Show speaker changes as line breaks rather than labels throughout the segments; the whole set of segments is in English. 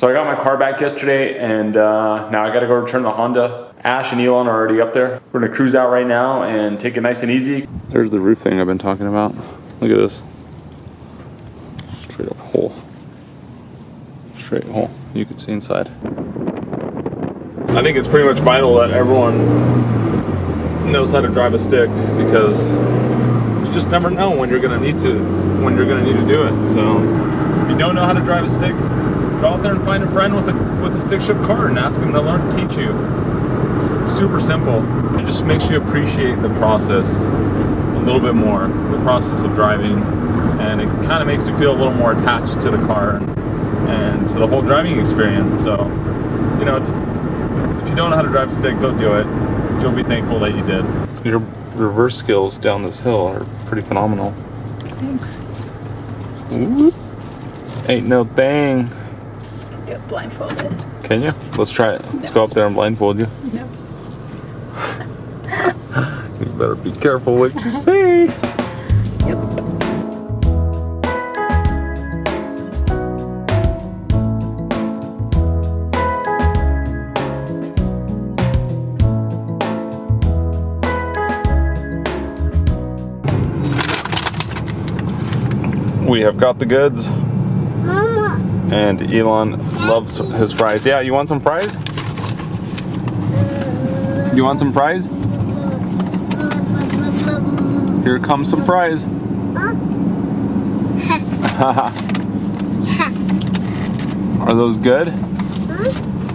So I got my car back yesterday, and now I gotta go return the Honda. Ash and Elon are already up there. We're gonna cruise out right now and take it nice and easy. There's the roof thing I've been talking about. Look at this. Straight up hole. Straight hole. You can see inside. I think it's pretty much vital that everyone knows how to drive a stick, because you just never know when you're gonna need to do it. So if you don't know how to drive a stick, go out there and find a friend with a stick shift car and ask him to learn to teach you. Super simple. It just makes you appreciate the process a little bit more, the process of driving, and it kind of makes you feel a little more attached to the car and to the whole driving experience. So, you know, if you don't know how to drive a stick, go do it. You'll be thankful that you did. Your reverse skills down this hill are pretty phenomenal.
Thanks.
Ooh. Ain't no thing.
Get blindfolded.
Can you? Let's try it. Let's go up there and blindfold you.
No.
You better be careful what you say.
Yep.
We have got the goods.
Mama.
And Elon loves his fries. Yeah, you want some fries? You want some fries? Here comes some fries. Are those good?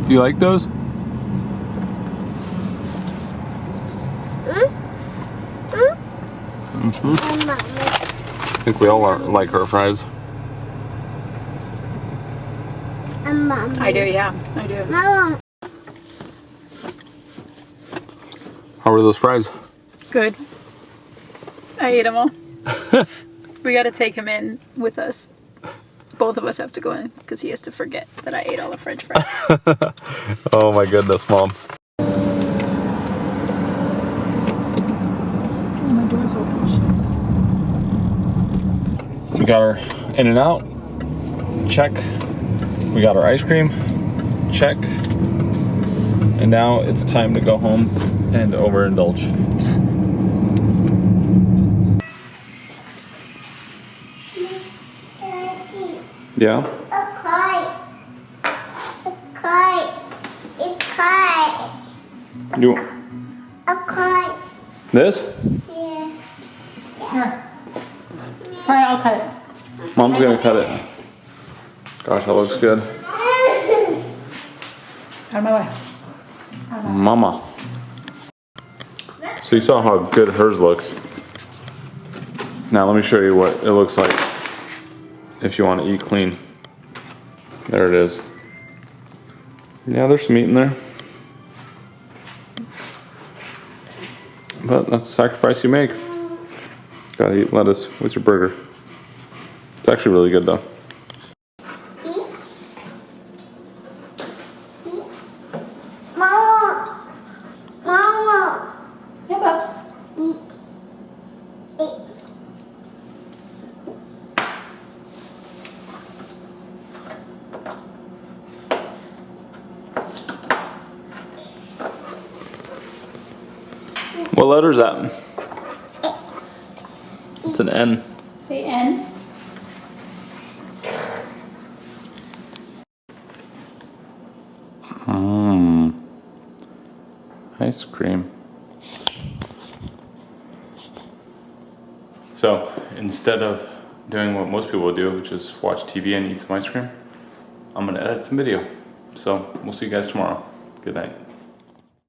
Do you like those? I think we all like our fries.
I do, yeah. I do.
Mama.
How were those fries?
Good. I ate them all. We gotta take him in with us. Both of us have to go in because he has to forget that I ate all the French fries.
Oh my goodness, Mom.
My door's open.
We got our In-N-Out. Check. We got our ice cream. Check. And now it's time to go home and overindulge. Yeah?
A kite. A kite. It's kite.
You
A kite.
this?
Yeah.
Here. Try, I'll cut it.
Mom's gonna cut it. Gosh, that looks good.
Out of my way.
Mama. So you saw how good hers looked. Now let me show you what it looks like if you want to eat clean. There it is. Yeah, there's some meat in there. But that's a sacrifice you make. Gotta eat lettuce with your burger. It's actually really good though.
Mama. Mama.
Yeah, Bubs.
Eat. Eat.
What letter is that? It's an N.
Say N.
Ice cream. So instead of doing what most people do, which is watch TV and eat some ice cream, I'm gonna edit some video. So we'll see you guys tomorrow. Good night.